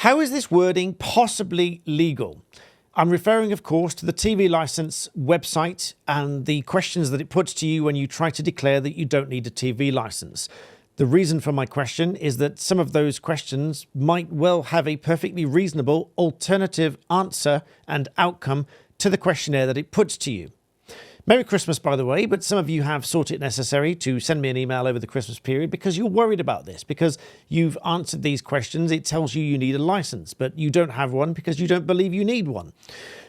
How is this wording possibly legal? I'm referring, of course, to the TV license website and the questions that it puts to you when you try to declare that you don't need a TV license. The reason for my question is that some of those questions might well have a perfectly reasonable alternative answer and outcome to the questionnaire that it puts to you. Merry Christmas, by the way, but some of you have sought it necessary to send me an email over the Christmas period because you're worried about this, because you've answered these questions. It tells you need a license, but you don't have one because you don't believe you need one.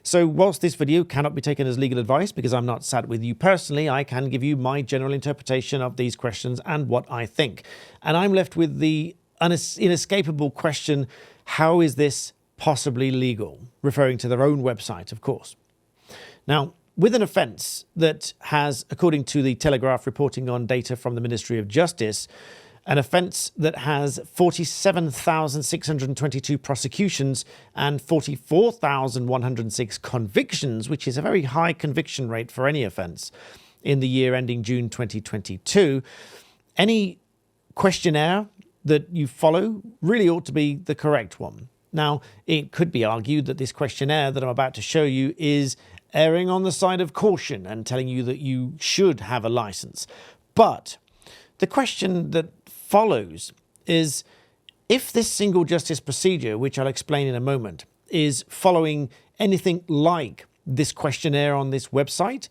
So whilst this video cannot be taken as legal advice because I'm not sat with you personally, I can give you my general interpretation of these questions and what I think. And I'm left with the inescapable question, how is this possibly legal? Referring to their own website, of course. Now, with an offence that has, according to the Telegraph reporting on data from the Ministry of Justice, an offence that has 47,622 prosecutions and 44,106 convictions, which is a very high conviction rate for any offence in the year ending June 2022, any questionnaire that you follow really ought to be the correct one. Now, it could be argued that this questionnaire that I'm about to show you is erring on the side of caution and telling you that you should have a license. But the question that follows is, if this single justice procedure, which I'll explain in a moment, is following anything like this questionnaire on this website,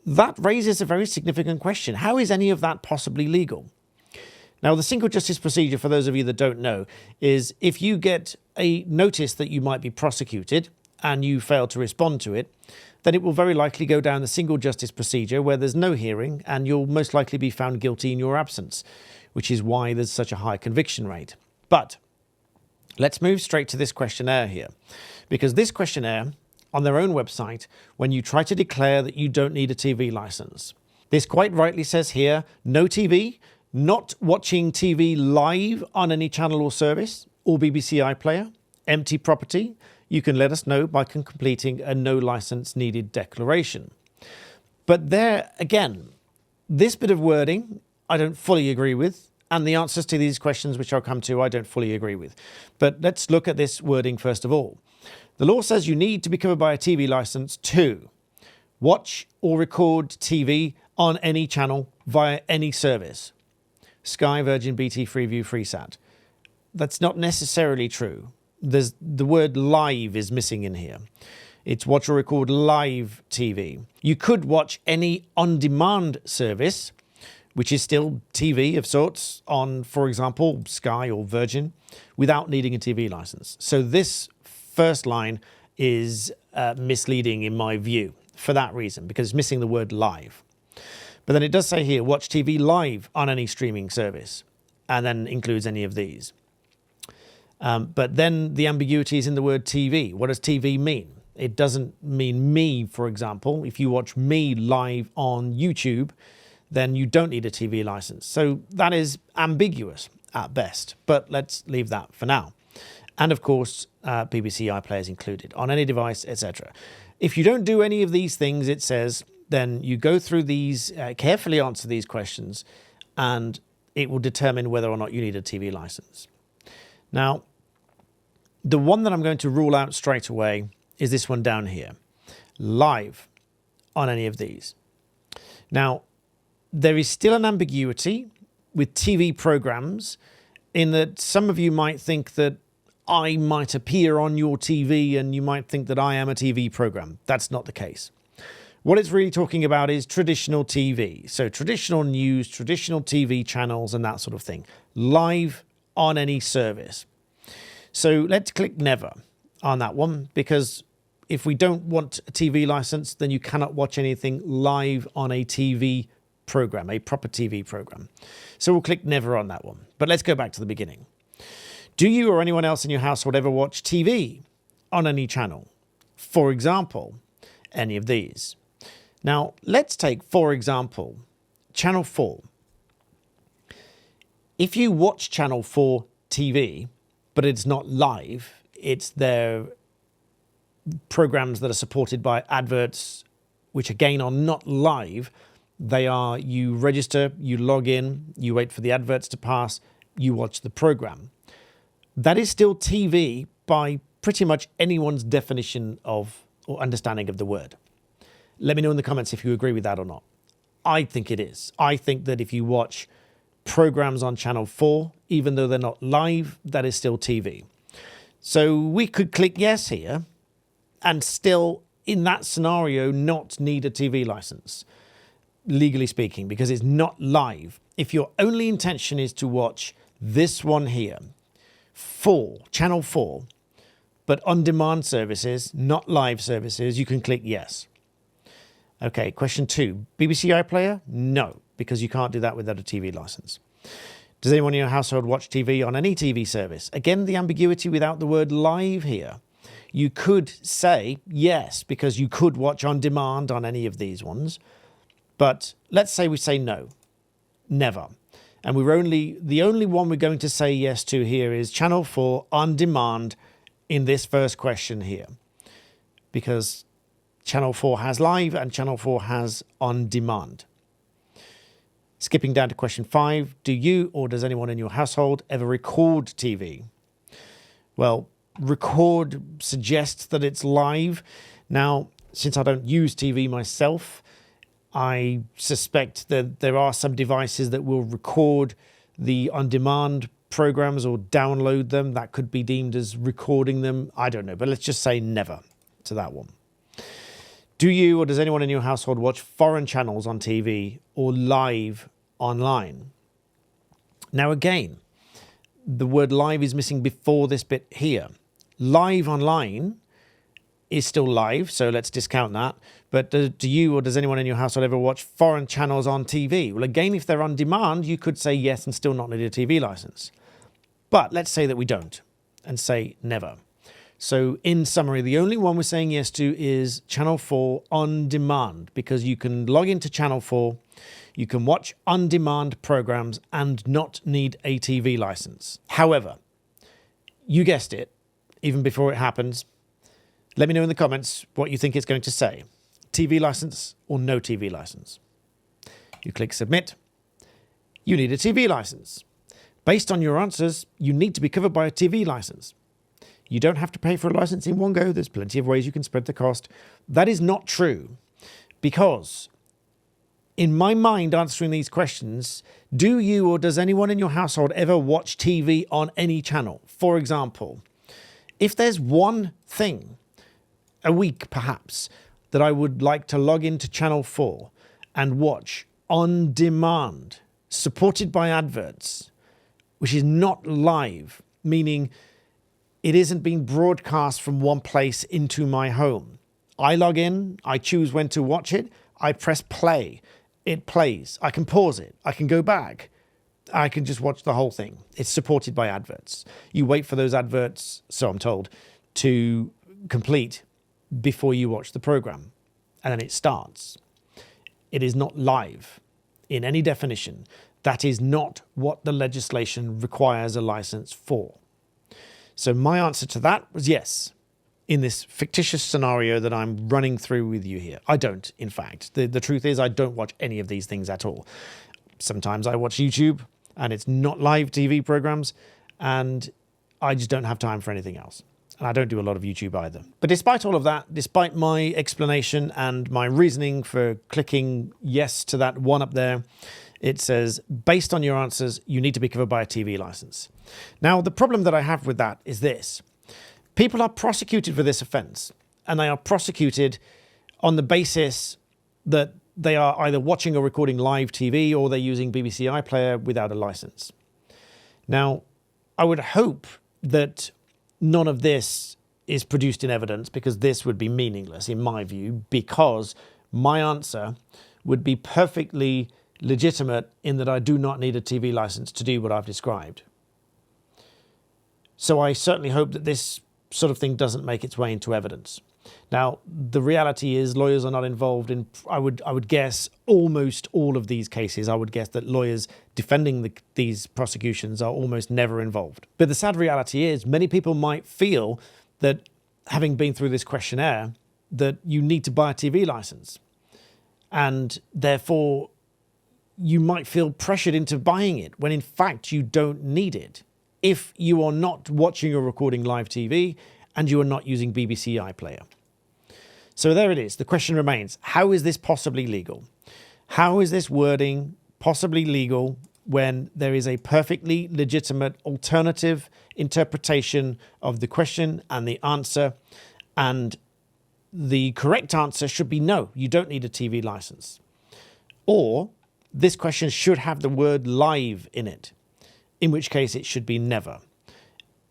that raises a very significant question. How is any of that possibly legal? Now, the single justice procedure, for those of you that don't know, is if you get a notice that you might be prosecuted and you fail to respond to it, then it will very likely go down the single justice procedure where there's no hearing and you'll most likely be found guilty in your absence, which is why there's such a high conviction rate. But let's move straight to this questionnaire here, because this questionnaire on their own website, when you try to declare that you don't need a TV license, this quite rightly says here, no TV, not watching TV live on any channel or service or BBC iPlayer, empty property. You can let us know by completing a no license needed declaration. But there, again, this bit of wording I don't fully agree with, and the answers to these questions, which I'll come to, I don't fully agree with. But let's look at this wording first of all. The law says you need to be covered by a TV license to watch or record TV on any channel via any service. Sky, Virgin, BT, Freeview, Freesat. That's not necessarily true. The word live is missing in here. It's watch or record live TV. You could watch any on-demand service, which is still TV of sorts, on, for example, Sky or Virgin, without needing a TV license. So this first line is misleading in my view for that reason, because it's missing the word live. But then it does say here, watch TV live on any streaming service, and then includes any of these. But then the ambiguity is in the word TV. What does TV mean? It doesn't mean me, for example. If you watch me live on YouTube, then you don't need a TV license. So that is ambiguous at best, but let's leave that for now. And of course, BBC iPlayer is included on any device, etc. If you don't do any of these things, it says, then you go through these, carefully answer these questions, and it will determine whether or not you need a TV license. Now, the one that I'm going to rule out straight away is this one down here, live on any of these. Now, there is still an ambiguity with TV programs in that some of you might think that I might appear on your TV and you might think that I am a TV program. That's not the case. What it's really talking about is traditional TV. So traditional news, traditional TV channels and that sort of thing. Live on any service. So let's click never on that one, because if we don't want a TV license, then you cannot watch anything live on a TV program, a proper TV program. So we'll click never on that one. But let's go back to the beginning. Do you or anyone else in your household ever watch TV on any channel? For example, any of these. Now, let's take, for example, Channel 4. If you watch Channel 4 TV, but it's not live, it's their programs that are supported by adverts, which again are not live. They are, you register, you log in, you wait for the adverts to pass, you watch the program. that is still TV by pretty much anyone's definition of or understanding of the word. Let me know in the comments if you agree with that or not. I think it is. I think that if you watch programs on Channel 4, even though they're not live, that is still TV. So we could click yes here and still, in that scenario, not need a TV license, legally speaking, because it's not live. If your only intention is to watch this one here, Channel 4, but on-demand services, not live services, you can click yes. Okay, question 2. BBC iPlayer? No, because you can't do that without a TV license. Does anyone in your household watch TV on any TV service? Again, the ambiguity without the word live here. You could say yes, because you could watch on demand on any of these ones. But let's say we say no, never. And the only one we're going to say yes to here is Channel 4 on demand in this first question here. Because Channel 4 has live and Channel 4 has on demand. Skipping down to question 5, do you or does anyone in your household ever record TV? Well, record suggests that it's live. Now, since I don't use TV myself, I suspect that there are some devices that will record the on-demand programs or download them. That could be deemed as recording them. I don't know, but let's just say never to that one. Do you or does anyone in your household watch foreign channels on TV or live online? Now again, the word live is missing before this bit here. Live online is still live, so let's discount that. But do you or does anyone in your household ever watch foreign channels on TV? Well, again, if they're on demand, you could say yes and still not need a TV license. But let's say that we don't and say never. So in summary, the only one we're saying yes to is Channel 4 on demand, because you can log into Channel 4, you can watch on-demand programs and not need a TV license. However, you guessed it, even before it happens. Let me know in the comments what you think it's going to say. TV license or no TV license. You click submit. You need a TV license. Based on your answers, you need to be covered by a TV license. You don't have to pay for a license in one go. There's plenty of ways you can spread the cost. That is not true, because in my mind answering these questions, do you or does anyone in your household ever watch TV on any channel? For example, if there's one thing a week perhaps that I would like to log into Channel 4 and watch on demand, supported by adverts, which is not live, meaning it isn't being broadcast from one place into my home. I log in, I choose when to watch it, I press play, it plays, I can pause it, I can go back, I can just watch the whole thing. It's supported by adverts. You wait for those adverts, so I'm told, to complete before you watch the program, and then it starts. It is not live in any definition. That is not what the legislation requires a license for. So my answer to that was yes, in this fictitious scenario that I'm running through with you here. I don't, in fact. The truth is I don't watch any of these things at all. Sometimes I watch YouTube and it's not live TV programs, and I just don't have time for anything else. And I don't do a lot of YouTube either. But despite all of that, despite my explanation and my reasoning for clicking yes to that one up there, it says, based on your answers, you need to be covered by a TV license. Now, the problem that I have with that is this. People are prosecuted for this offence, and they are prosecuted on the basis that they are either watching or recording live TV or they're using BBC iPlayer without a license. Now, I would hope that none of this is produced in evidence, because this would be meaningless in my view, because my answer would be perfectly legitimate in that I do not need a TV license to do what I've described. So I certainly hope that this sort of thing doesn't make its way into evidence. Now, the reality is lawyers are not involved in, I would guess, almost all of these cases. I would guess that lawyers defending these prosecutions are almost never involved. But the sad reality is many people might feel that, having been through this questionnaire, that you need to buy a TV license. And therefore, you might feel pressured into buying it when in fact you don't need it. if you are not watching or recording live TV and you are not using BBC iPlayer. So there it is. The question remains, how is this possibly legal? How is this wording possibly legal when there is a perfectly legitimate alternative interpretation of the question and the answer? And the correct answer should be no, you don't need a TV license. Or this question should have the word live in it, in which case it should be never.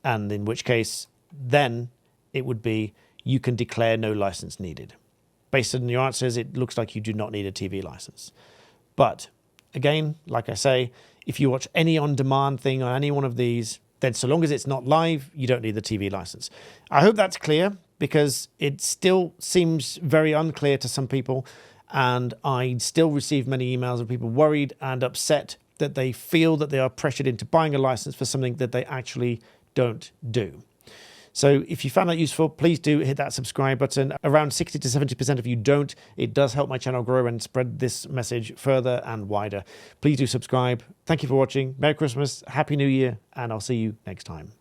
And in which case, then it would be you can declare no license needed. Based on your answers, it looks like you do not need a TV license. But again, like I say, if you watch any on-demand thing on any one of these, then so long as it's not live, you don't need the TV license. I hope that's clear, because it still seems very unclear to some people. And I still receive many emails of people worried and upset that they feel that they are pressured into buying a license for something that they actually don't do. So if you found that useful, please do hit that subscribe button. Around 60 to 70% of you don't. It does help my channel grow and spread this message further and wider. Please do subscribe. Thank you for watching. Merry Christmas, Happy New Year, and I'll see you next time.